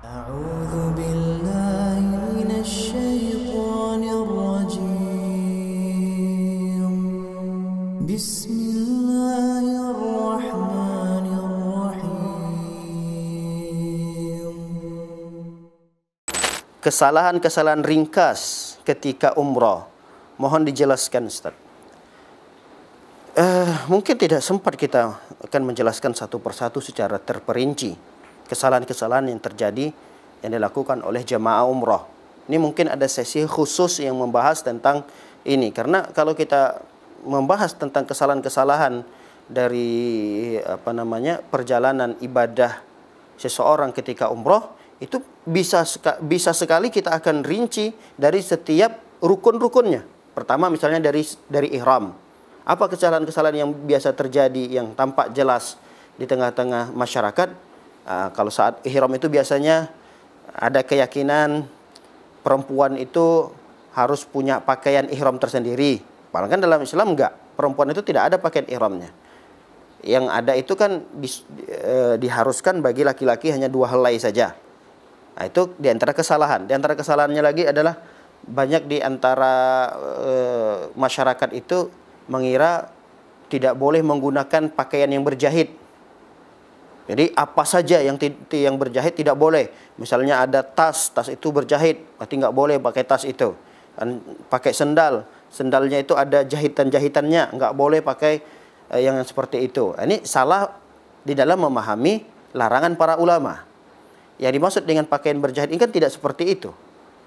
أعوذ بالله من الشيطان الرجيم بسم الله الرحمن الرحيم. Kesalahan-kesalahan ringkas ketika umrah, mohon dijelaskan, Ustaz. Mungkin tidak sempat kita akan menjelaskan satu persatu secara terperinci kesalahan-kesalahan yang terjadi yang dilakukan oleh jamaah umrah. Ini mungkin ada sesi khusus yang membahas tentang ini, karena kalau kita membahas tentang kesalahan-kesalahan dari perjalanan ibadah seseorang ketika umrah, itu bisa sekali kita akan rinci dari setiap rukun-rukunnya. Pertama misalnya dari ihram. Apa kesalahan-kesalahan yang biasa terjadi yang tampak jelas di tengah-tengah masyarakat? Kalau saat ihram itu biasanya ada keyakinan perempuan itu harus punya pakaian ihram tersendiri. Padahal kan dalam Islam enggak. Perempuan itu tidak ada pakaian ihramnya. Yang ada itu kan diharuskan bagi laki-laki hanya 2 helai saja. Nah, itu di antara kesalahan. Di antara kesalahannya lagi adalah banyak di antara masyarakat itu mengira tidak boleh menggunakan pakaian yang berjahit. Jadi apa saja yang berjahit tidak boleh. Misalnya ada tas itu berjahit, berarti nggak boleh pakai tas itu. Dan pakai sendalnya itu ada jahitan-jahitannya, nggak boleh pakai yang seperti itu. Ini salah di dalam memahami larangan para ulama. Yang dimaksud dengan pakaian berjahit ini kan tidak seperti itu.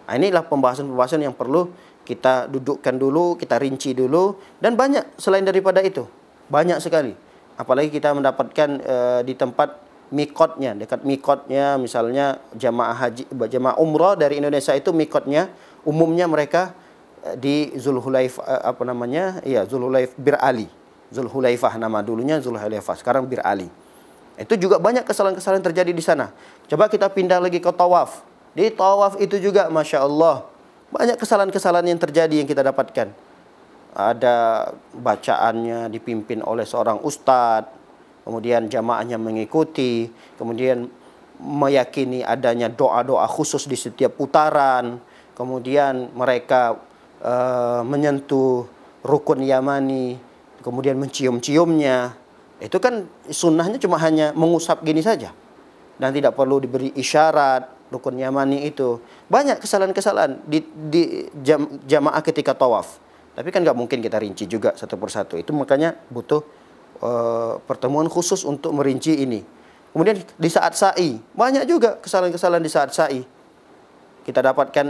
Nah, inilah pembahasan-pembahasan yang perlu kita dudukkan dulu, kita rinci dulu, dan banyak selain daripada itu, banyak sekali. Apalagi kita mendapatkan di tempat mikotnya, dekat mikotnya, misalnya jamaah umrah dari Indonesia itu mikotnya umumnya mereka di Zulhulaifah, Bir Ali. Zulhulaifah nama dulunya Zulhulaifah, sekarang Bir Ali. Itu juga banyak kesalahan-kesalahan terjadi di sana. Coba kita pindah lagi ke tawaf. Di tawaf itu juga Masya Allah banyak kesalahan-kesalahan yang terjadi yang kita dapatkan. Ada bacaannya dipimpin oleh seorang ustadz, kemudian jamaahnya mengikuti, kemudian meyakini adanya doa-doa khusus di setiap putaran, kemudian mereka menyentuh rukun Yamani, kemudian mencium-ciumnya. Itu kan sunnahnya cuma hanya mengusap gini saja, dan tidak perlu diberi isyarat rukun Yamani itu. Banyak kesalahan-kesalahan di jamaah ketika tawaf. Tapi kan nggak mungkin kita rinci juga satu persatu. Itu makanya butuh pertemuan khusus untuk merinci ini. Kemudian di saat sa'i, banyak juga kesalahan-kesalahan di saat sa'i. Kita dapatkan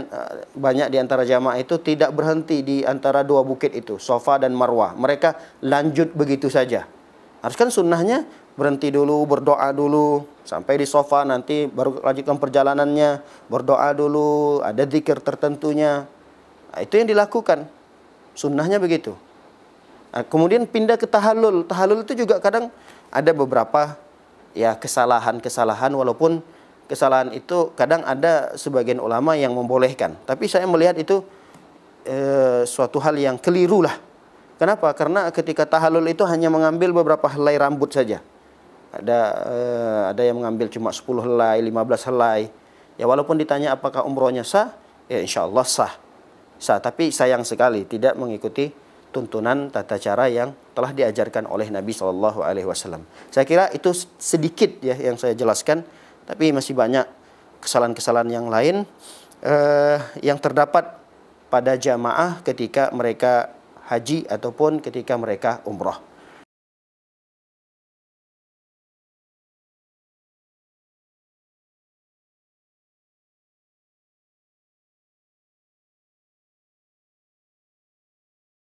banyak di antara jamaah itu tidak berhenti di antara 2 bukit itu, Safa dan Marwah. Mereka lanjut begitu saja. Harus kan sunnahnya berhenti dulu, berdoa dulu, sampai di Safa nanti baru lanjutkan perjalanannya, berdoa dulu, ada zikir tertentunya. Nah, itu yang dilakukan. Sunnahnya begitu. Nah, kemudian pindah ke tahallul. Tahallul itu juga kadang ada beberapa ya kesalahan-kesalahan, walaupun kesalahan itu kadang ada sebagian ulama yang membolehkan. Tapi saya melihat itu suatu hal yang keliru lah. Kenapa? Karena ketika tahallul itu hanya mengambil beberapa helai rambut saja. Ada yang mengambil cuma 10 helai, 15 helai. Ya walaupun ditanya apakah umrohnya sah, ya insya Allah sah. Tapi sayang sekali tidak mengikuti tuntunan tata cara yang telah diajarkan oleh Nabi SAW. Saya kira itu sedikit ya yang saya jelaskan, tapi masih banyak kesalahan-kesalahan yang lain yang terdapat pada jamaah ketika mereka haji ataupun ketika mereka umrah.